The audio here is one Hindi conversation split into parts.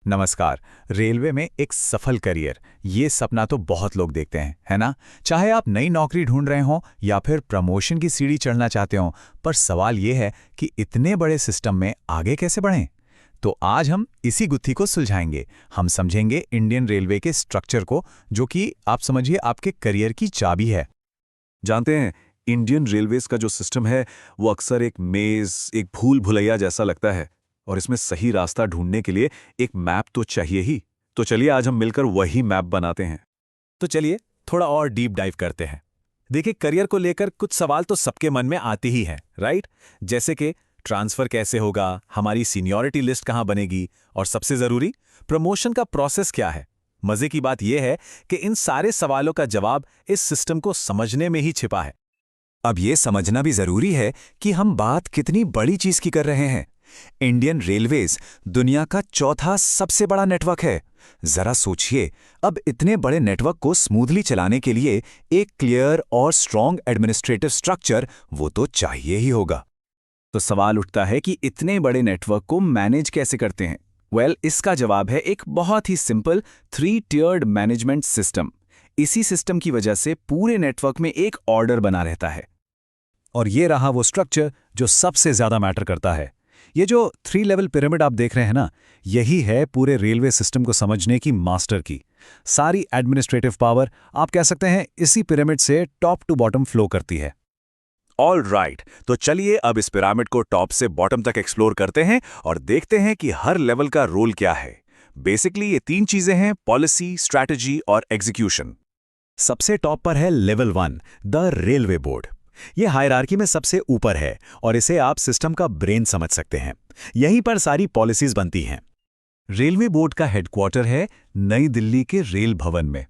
नमस्कार। रेलवे में एक सफल करियर, ये सपना तो बहुत लोग देखते हैं, है ना? चाहे आप नई नौकरी ढूंढ रहे हो या फिर प्रमोशन की सीढ़ी चढ़ना चाहते हो, पर सवाल ये है कि इतने बड़े सिस्टम में आगे कैसे बढ़ें? तो आज हम इसी गुत्थी को सुलझाएंगे। हम समझेंगे इंडियन रेलवे के स्ट्रक्चर को, जो कि आप समझिए आपके करियर की चाबी है। जानते हैं, इंडियन रेलवेज का जो सिस्टम है वो अक्सर एक मेज, एक भूल भुलैया जैसा लगता है। और इसमें सही रास्ता ढूंढने के लिए एक मैप तो चाहिए ही। तो चलिए आज हम मिलकर वही मैप बनाते हैं। तो चलिए थोड़ा और डीप डाइव करते हैं। देखिए, करियर को लेकर कुछ सवाल तो सबके मन में आते ही हैं, राइट? जैसे कि ट्रांसफर कैसे होगा, हमारी सीनियरिटी लिस्ट कहां बनेगी, और सबसे जरूरी, प्रमोशन का प्रोसेस क्या है। मजे की बात यह है कि इन सारे सवालों का जवाब इस सिस्टम को समझने में ही छिपा है। अब ये समझना भी जरूरी है कि हम बात कितनी बड़ी चीज की कर रहे हैं। इंडियन रेलवेज दुनिया का चौथा सबसे बड़ा नेटवर्क है। जरा सोचिए, अब इतने बड़े नेटवर्क को स्मूथली चलाने के लिए एक क्लियर और स्ट्रॉन्ग एडमिनिस्ट्रेटिव स्ट्रक्चर वो तो चाहिए ही होगा। तो सवाल उठता है कि इतने बड़े नेटवर्क को मैनेज कैसे करते हैं। इसका जवाब है एक बहुत ही सिंपल 3 टियर्ड मैनेजमेंट सिस्टम। इसी सिस्टम की वजह से पूरे नेटवर्क में एक ऑर्डर बना रहता है। और ये रहा वो स्ट्रक्चर जो सबसे ज्यादा मैटर करता है। ये जो 3 लेवल पिरामिड आप देख रहे हैं ना, यही है पूरे रेलवे सिस्टम को समझने की मास्टर की। सारी एडमिनिस्ट्रेटिव पावर आप कह सकते हैं इसी पिरामिड से टॉप टू बॉटम फ्लो करती है। ऑल राइट, तो चलिए अब इस पिरामिड को टॉप से बॉटम तक एक्सप्लोर करते हैं और देखते हैं कि हर लेवल का रोल क्या है। बेसिकली ये 3 चीजें हैं: पॉलिसी, स्ट्रैटेजी और एग्जीक्यूशन। सबसे टॉप पर है लेवल 1, द रेलवे बोर्ड। ये हायरार्की में सबसे ऊपर है और इसे आप सिस्टम का ब्रेन समझ सकते हैं। यहीं पर सारी पॉलिसीज बनती हैं। रेलवे बोर्ड का हेडक्वार्टर है नई दिल्ली के रेल भवन में।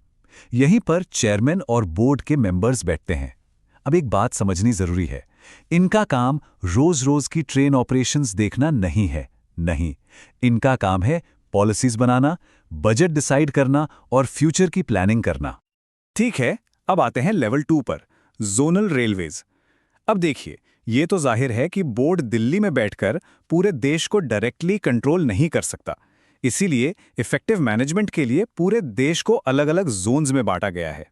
यहीं पर चेयरमैन और बोर्ड के मेंबर्स बैठते हैं। अब एक बात समझनी जरूरी है, इनका काम रोज रोज की ट्रेन ऑपरेशंस देखना नहीं है। नहीं, इनका काम है पॉलिसीज बनाना, बजट डिसाइड करना और फ्यूचर की प्लानिंग करना। ठीक है, अब आते हैं लेवल 2 पर, जोनल रेलवेज। अब देखिए, ये तो जाहिर है कि बोर्ड दिल्ली में बैठकर पूरे देश को डायरेक्टली कंट्रोल नहीं कर सकता। इसीलिए इफेक्टिव मैनेजमेंट के लिए पूरे देश को अलग अलग जोन्स में बांटा गया है।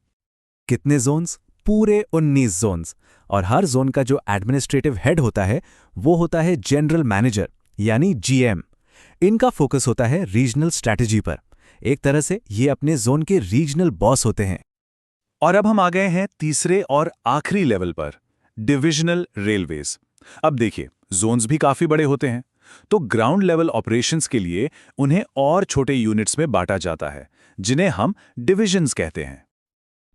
कितने जोन्स? पूरे 19 जोन्स। और हर जोन का जो एडमिनिस्ट्रेटिव हेड होता है वो होता है जनरल मैनेजर, यानी जीएम। इनका फोकस होता है रीजनल स्ट्रैटेजी पर। एक तरह से ये अपने जोन के रीजनल बॉस होते हैं। और अब हम आ गए हैं तीसरे और आखिरी लेवल पर, डिविजनल रेलवेज। अब देखिए, जोन्स भी काफी बड़े होते हैं, तो ग्राउंड लेवल ऑपरेशंस के लिए उन्हें और छोटे यूनिट्स में बांटा जाता है, जिन्हें हम डिविजन्स कहते हैं।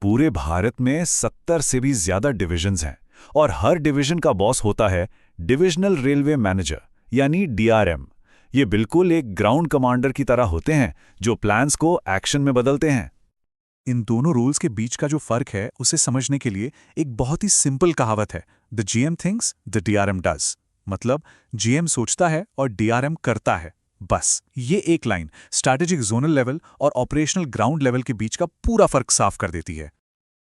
पूरे भारत में 70 से भी ज्यादा डिविजन्स हैं और हर डिवीजन का बॉस होता है डिविजनल रेलवे मैनेजर, यानी डीआरएम। ये बिल्कुल एक ग्राउंड कमांडर की तरह होते हैं जो प्लान्स को एक्शन में बदलते हैं। इन दोनों रूल्स के बीच का जो फर्क है उसे समझने के लिए एक बहुत ही सिंपल कहावत है, the GM thinks the DRM does. मतलब जीएम सोचता है और डीआरएम करता है। बस ये एक लाइन स्ट्रैटेजिक जोनल लेवल और ऑपरेशनल ग्राउंड लेवल के बीच का पूरा फर्क साफ कर देती है।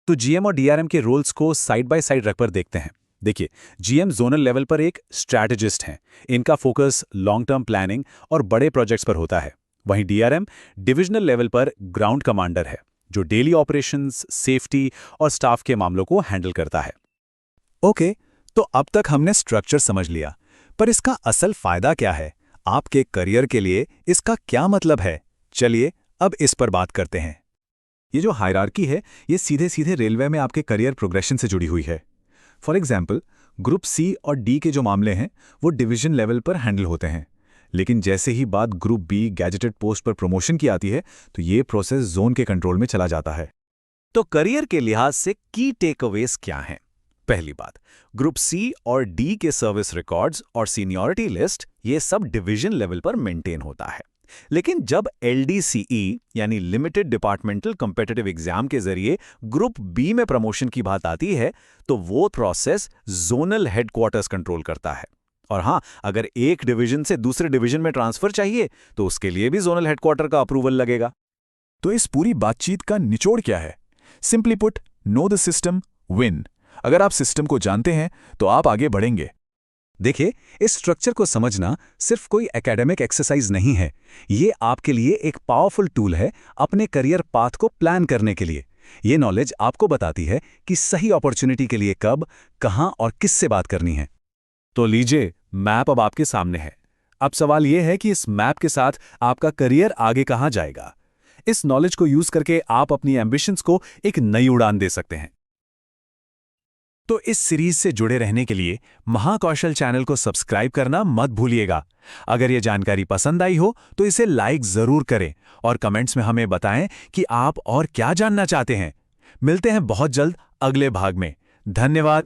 तो जीएम और डीआरएम के रोल्स को साइड बाय साइड रखकर देखते हैं। देखिए, जीएम जोनल लेवल पर एक स्ट्रैटेजिस्ट हैं। इनका फोकस लॉन्ग टर्म प्लानिंग और बड़े प्रोजेक्ट्स पर होता है। वहीं डीआरएम डिविजनल लेवल पर ग्राउंड कमांडर है, जो डेली ऑपरेशंस, सेफ्टी और स्टाफ के मामलों को हैंडल करता है। ओके, तो अब तक हमने स्ट्रक्चर समझ लिया, पर इसका असल फायदा क्या है? आपके करियर के लिए इसका क्या मतलब है? चलिए अब इस पर बात करते हैं। ये जो हायरार्की है ये सीधे सीधे रेलवे में आपके करियर प्रोग्रेशन से जुड़ी हुई है। फॉर एग्जाम्पल, ग्रुप सी और डी के जो मामले हैं वो डिवीजन लेवल पर हैंडल होते हैं, लेकिन जैसे ही बात ग्रुप बी गैजेटेड पोस्ट पर प्रमोशन की आती है तो ये प्रोसेस जोन के कंट्रोल में चला जाता है। तो करियर के लिहाज से की टेकअवेज क्या हैं? पहली बात, ग्रुप सी और डी के सर्विस रिकॉर्ड्स और सीनियरिटी लिस्ट, ये सब डिवीजन लेवल पर मेंटेन होता है। लेकिन जब एलडीसीई यानी लिमिटेड डिपार्टमेंटल कॉम्पिटिटिव एग्जाम के जरिए ग्रुप बी में प्रमोशन की बात आती है तो वो प्रोसेस जोनल हेडक्वार्टर्स कंट्रोल करता है। और हां, अगर एक डिवीजन से दूसरे डिवीजन में ट्रांसफर चाहिए तो उसके लिए भी जोनल हेडक्वार्टर का अप्रूवल लगेगा। तो इस पूरी बातचीत का निचोड़ क्या है? Simply put, know the system, win. अगर आप सिस्टम को जानते हैं तो आप आगे बढ़ेंगे। देखिए, इस स्ट्रक्चर को समझना सिर्फ कोई एकेडमिक एक्सरसाइज नहीं है। ये आपके लिए एक पावरफुल टूल है अपने करियर पाथ को प्लान करने के लिए। ये नॉलेज आपको बताती है कि सही अपॉर्चुनिटी के लिए कब, कहां और किससे बात करनी है। तो लीजिए, मैप अब आपके सामने है। अब सवाल यह है कि इस मैप के साथ आपका करियर आगे कहां जाएगा। इस नॉलेज को यूज करके आप अपनी एम्बिशंस को एक नई उड़ान दे सकते हैं। तो इस सीरीज से जुड़े रहने के लिए महाकौशल चैनल को सब्सक्राइब करना मत भूलिएगा। अगर ये जानकारी पसंद आई हो तो इसे लाइक जरूर करें और कमेंट्स में हमें बताएं कि आप और क्या जानना चाहते हैं। मिलते हैं बहुत जल्द अगले भाग में। धन्यवाद।